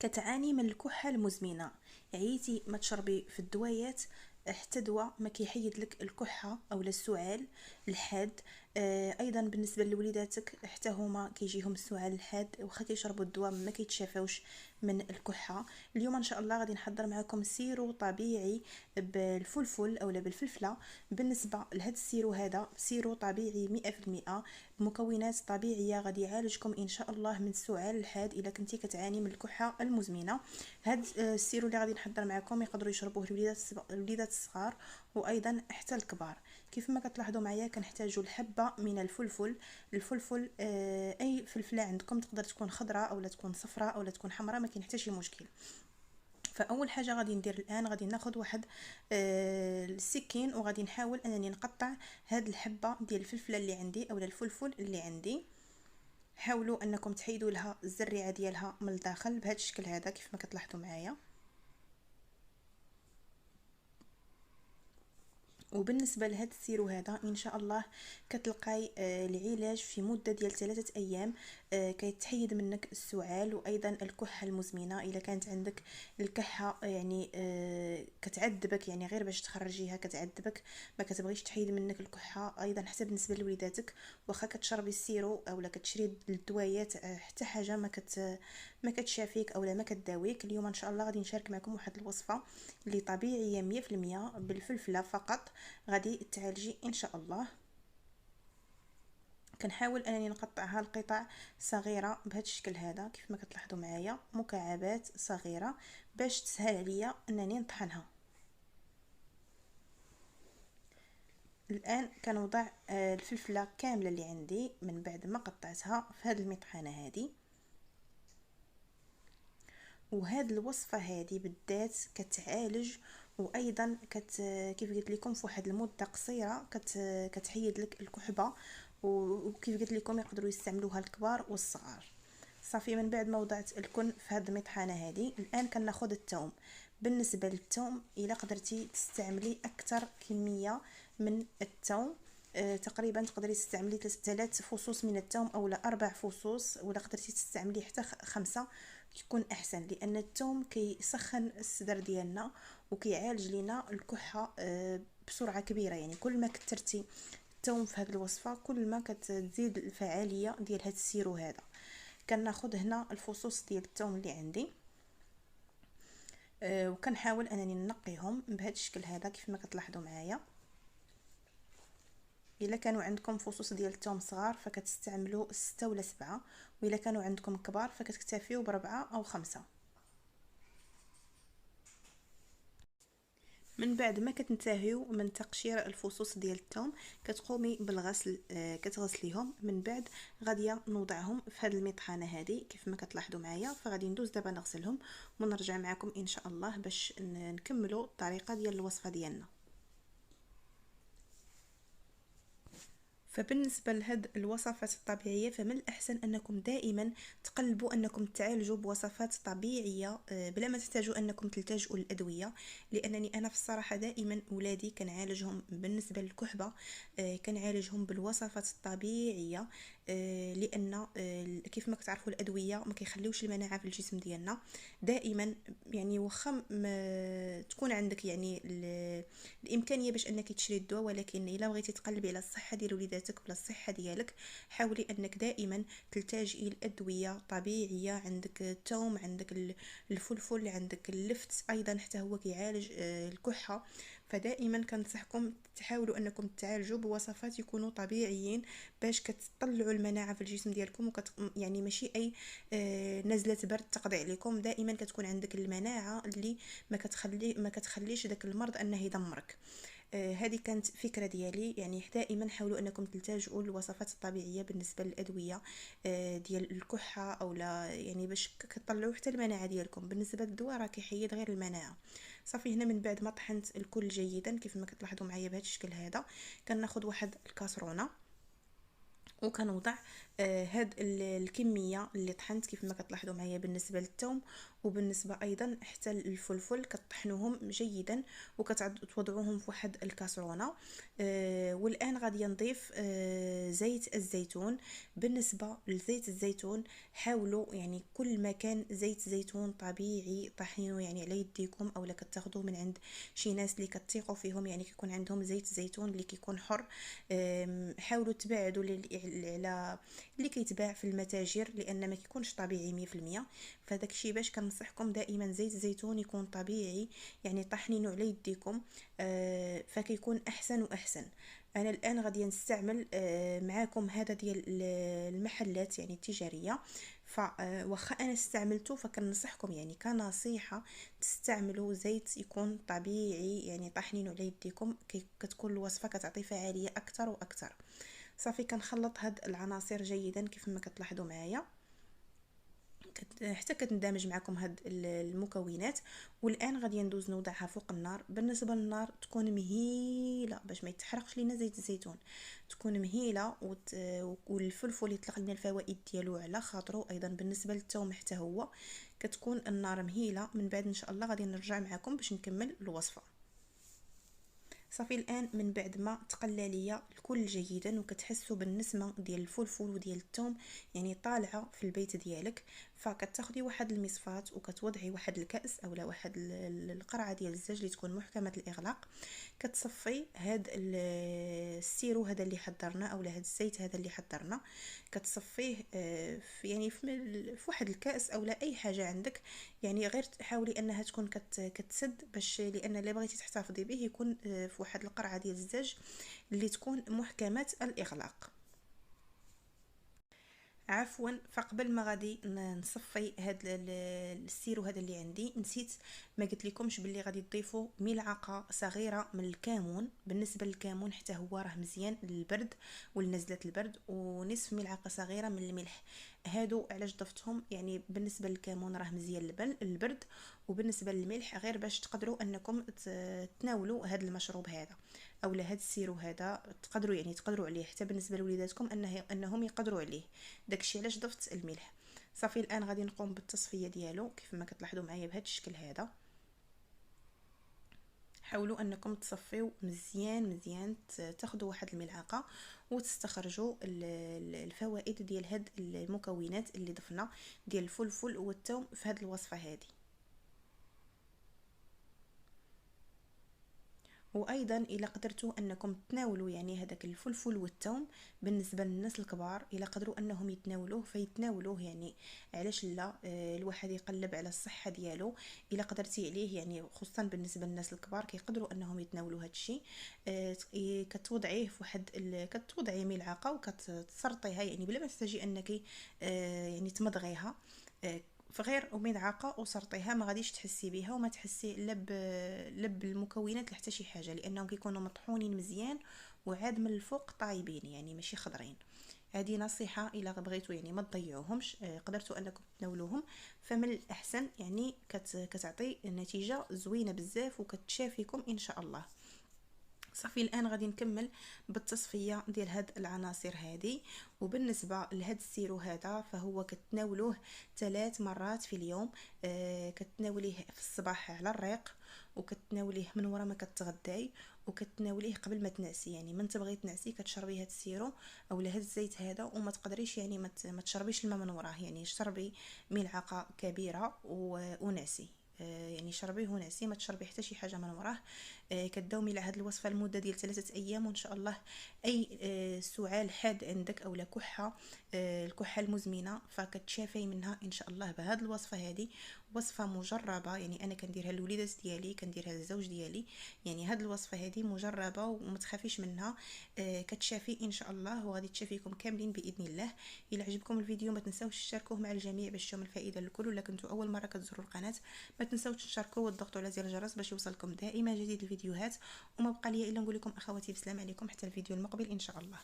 كتعاني من الكحة المزمنة، عييتي ما تشربي في الدويات حتى دواء ما كيحيد لك الكحة او السعال الحاد. ايضا بالنسبه لوليداتك حتى هما كيجيهم السعال الحاد واخا كيشربوا الدواء ما كيتشافوش من الكحة. اليوم ان شاء الله غادي نحضر معكم سيرو طبيعي بالفلفل اولا بالفلفله. بالنسبه لهذا السيرو، هذا سيرو طبيعي 100% بمكونات طبيعيه غادي يعالجكم ان شاء الله من السعال الحاد الا كنتي كتعاني من الكحه المزمنه. هاد السيرو اللي غادي نحضر معكم يقدروا يشربوه الوليدات الصغار وايضا حتى الكبار. كيف ما كتلاحظوا معايا كنحتاجوا الحبه من الفلفل اي فلفله عندكم، تقدر تكون خضراء او لا تكون صفراء او لا تكون حمراء، ما كاين حتى شي مشكل. فاول حاجه غادي ندير الان غادي ناخذ واحد السكين وغادي نحاول انني نقطع هاد الحبه ديال الفلفله اللي عندي اولا الفلفل اللي عندي. حاولوا انكم تحيدوا لها الزريعه ديالها من الداخل بهذا الشكل هذا كيف ما كتلاحظوا معايا. وبالنسبه لهذا السيرو هذا ان شاء الله كتلقاي العلاج في مده ديال 3 ايام. كيتحيد منك السعال وايضا الكحه المزمنه الا كانت عندك الكحه يعني كتعذبك، يعني غير باش تخرجيها كتعذبك ما كتبغيش تحيد منك الكحه. ايضا حتى بالنسبه لوليداتك واخا كتشربي السيرو اولا كتشري الدوايات حتى حاجه ما كتشافيك اولا ما كتداويك. اليوم ان شاء الله غادي نشارك معكم واحد الوصفه اللي طبيعيه 100% بالفلفله فقط غادي تعالجي ان شاء الله. كنحاول انني نقطعها لقطع صغيره بهذا الشكل هذا كيف ما كتلاحظوا معايا، مكعبات صغيره باش تسهل عليا انني نطحنها. الان كنوضع الفلفله كامله اللي عندي من بعد ما قطعتها في هذه المطحنه هذه. وهاد الوصفه هذه بالذات كتعالج وايضا كيف قلت لكم في واحد المده قصيره كتحيد لك الكحبه. وكيف قلت لكم يقدروا يستعملوها الكبار والصغار. صافي من بعد ما وضعت الكل في هذه المطحنه هذه الان كناخذ الثوم. بالنسبه للثوم الا قدرتي تستعملي اكثر كميه من الثوم، تقريبا تقدري تستعملي 3 فصوص من الثوم او لا 4 فصوص، ولا قدرتي تستعملي حتى 5 يكون احسن، لان الثوم كيسخن الصدر ديالنا وكيعالج لنا الكحه بسرعه كبيره. يعني كل ما كثرتي الثوم في هذه الوصفه كل ما كتزيد الفعاليه ديال هذا السيرو هذا. كناخذ هنا الفصوص ديال الثوم اللي عندي وكنحاول انني نقيهم بهذا الشكل هذا كيف ما كتلاحظوا معايا. الا كانوا عندكم فصوص ديال الثوم صغار فكتستعملوا 6 ولا 7، والا كانوا عندكم كبار فكتكتفيوا ب4 أو 5. من بعد ما كتنتهيو من تقشير الفصوص ديال الثوم كتقومي بالغسل، كتغسليهم من بعد غاديه نوضعهم في هذه المطحنه هذه كيف ما كتلاحظوا معايا. فغادي ندوز دابا نغسلهم ونرجع معكم ان شاء الله باش نكملوا الطريقه ديال الوصفه ديالنا. فبالنسبه لهاد الوصفات الطبيعيه فمن الاحسن انكم دائما تقلبوا انكم تعالجوا بوصفات طبيعيه بلا ما تحتاجوا انكم تلتجؤوا للادويه. لانني انا في الصراحه دائما اولادي كنعالجهم بالنسبه للكحبه كنعالجهم بالوصفات الطبيعيه، لان كيف ما كتعرفوا الادويه ما كيخليوش المناعه في الجسم ديالنا دائما. يعني واخا تكون عندك يعني الامكانيه باش انك تشري الدواء، ولكن الا بغيتي تقلبي على الصحه ديال وليداتك ولا الصحه ديالك حاولي انك دائما تلتجئي لادويه طبيعيه. عندك الثوم، عندك الفلفل، عندك اللفت ايضا حتى هو كيعالج الكحه. فدائما كنصحكم تحاولوا انكم تعالجوا بوصفات يكونوا طبيعيين باش كتطلعوا المناعه في الجسم ديالكم يعني ماشي اي نزله برد تقضي عليكم. دائما كتكون عندك المناعه اللي ما كتخليش داك المرض انه يدمرك. هذه كانت فكرة ديالي. يعني دائما حاولوا انكم تلتجؤوا للوصفات الطبيعية بالنسبة للأدوية ديال الكحة او لا، يعني باش كتطلعوا حتى المناعة ديالكم. بالنسبة للدواء راه كيحيد غير المناعة. صافي هنا من بعد ما طحنت الكل جيدا كيف ما كتلاحظوا معايا بهذا الشكل هذا كناخذ واحد الكاسرونه وكنوضع هاد الكميه اللي طحنت كيف ما كتلاحظوا معايا بالنسبه للثوم وبالنسبه ايضا حتى الفلفل كطحنوهم جيدا وكتوضعوهم في واحد الكاسرونه. والان غادي نضيف زيت الزيتون. بالنسبه لزيت الزيتون حاولوا يعني كل ما كان زيت زيتون طبيعي طحينه يعني على يديكم، اولا كتاخذوه من عند شي ناس اللي كتثقوا فيهم، يعني كيكون عندهم زيت زيتون اللي كيكون حر. حاولوا تبعدوا على اللي كيتباع في المتاجر لان ما كيكونش طبيعي 100%. فداك الشيء باش كنصحكم دائما زيت الزيتون يكون طبيعي يعني طحنينه على يديكم، فكيكون احسن واحسن. انا الان غادي نستعمل معاكم هذا ديال المحلات يعني التجاريه. فواخا انا استعملته فكنصحكم يعني كنصيحه تستعملوا زيت يكون طبيعي يعني طحنينه على يديكم، كتكون الوصفه كتعطي فعاليه اكثر واكثر. صافي كنخلط هاد العناصر جيدا كيف ما كتلاحظوا معايا حتى كتندمج معكم هاد المكونات. والان غادي ندوز نوضعها فوق النار. بالنسبه للنار تكون مهيله باش ما يتحرقش لينا زيت الزيتون، تكون مهيله والفلفل يطلق لنا الفوائد ديالو على خاطرو. ايضا بالنسبه للثوم حتى هو كتكون النار مهيله. من بعد ان شاء الله غادي نرجع معكم باش نكمل الوصفه. صافي الان من بعد ما تقلى ليا الكل جيدا وكتحسوا بالنسمه ديال الفلفل وديال الثوم يعني طالعه في البيت ديالك، فكتاخدي واحد المصفاه وكتوضعي واحد الكاس اولا واحد القرعه ديال الزاج اللي تكون محكمه الاغلاق. كتصفي هاد السيرو هذا اللي حضرنا اولا هاد الزيت هذا اللي حضرنا، كتصفيه في يعني في واحد الكاس اولا اي حاجه عندك. يعني غير حاولي انها تكون كتسد باش لان اللي بغيتي تحتفظي به يكون في واحد القرعه ديال الزاج اللي تكون محكمه الاغلاق. عفوا، فقبل ما غادي نصفي هاد السيرو هذا اللي عندي نسيت ما قلت لكمش باللي غادي تضيفوا ملعقه صغيره من الكمون. بالنسبه للكمون حتى هو راه مزيان للبرد ولنزله البرد، ونصف ملعقه صغيره من الملح. هادو علاش ضفتهم يعني بالنسبه للكمون راه مزيان للبرد، وبالنسبه للملح غير باش تقدروا انكم تناولوا هذا المشروب هذا اولا هذا السيرو هذا. تقدروا عليه حتى بالنسبه لوليداتكم انهم يقدروا عليه. داكشي علاش ضفت الملح. صافي الان غادي نقوم بالتصفيه ديالو كيف ما كتلاحظوا معايا بهذا الشكل هذا. حاولوا انكم تصفيو مزيان مزيان، تاخذوا واحد الملعقه وتستخرجوا الفوائد ديال هاد المكونات اللي ضفنا ديال الفلفل والثوم في هاد الوصفه هذه. وايضا الا قدرتوا انكم تناولوا يعني هذاك الفلفل والثوم بالنسبه للناس الكبار الا قدروا انهم يتناولوه فيتناولوه يعني. علاش لا؟ الواحد يقلب على الصحه ديالو. الا قدرتي عليه يعني خصوصا بالنسبه للناس الكبار كيقدروا انهم يتناولوا هذا الشيء. كتوضعيه في واحد كتوضعي ملعقه وكتسرطيها يعني بلا ما تحتاجي انك يعني تمضغيها. فغير وملعقه وسرطيها ما غاديش تحسي بها وما تحسي لا بالمكونات حتى شي حاجه لانهم كيكونوا مطحونين مزيان وعاد من الفوق طايبين يعني ماشي خضرين. هذه نصيحه الا بغيتوا يعني ما تضيعوهمش، قدرتوا انكم تناولوهم فمن الاحسن يعني كتعطي نتيجه زوينه بزاف وكتشافيكم ان شاء الله. صافي الان غادي نكمل بالتصفيه ديال هاد العناصر هذه. وبالنسبه لهاد السيرو هذا فهو كتناولوه 3 مرات في اليوم. كتناوليه في الصباح على الريق، وكتناوليه من وراء ما كتغداي، وكتناوليه قبل ما تنعسي. يعني من تبغي تنعسي كتشربي هاد السيرو اولا هاد الزيت هذا وما تقدريش يعني ما تشربيش الماء من وراه، يعني شربي ملعقه كبيره ونعسي. يعني شربيه ونعسي ما تشربي حتى شي حاجه من وراه. كداومي على هذه الوصفه لمده ديال 3 ايام وان شاء الله اي سعال حاد عندك اولا كحه، الكحه المزمنه فكتشافي منها ان شاء الله بهذه الوصفه هذه. وصفه مجربه يعني انا كنديرها للوليدات ديالي كنديرها للزوج ديالي. يعني هذه الوصفه هذه مجربه وما تخافيش منها، كتشافي ان شاء الله وغادي تشافيكم كاملين باذن الله. الى عجبكم الفيديو ما تنساوش تشاركوه مع الجميع باش تشوفوا الفائده للكل. ولا كنتوا اول مره كتزوروا القناه ما تنساوش تشاركوا وتضغطوا على زر الجرس باش يوصلكم دائما جديد الفيديوهات. وما بقى لي الا نقول لكم اخواتي بسلام عليكم حتى الفيديو المقبل ان شاء الله.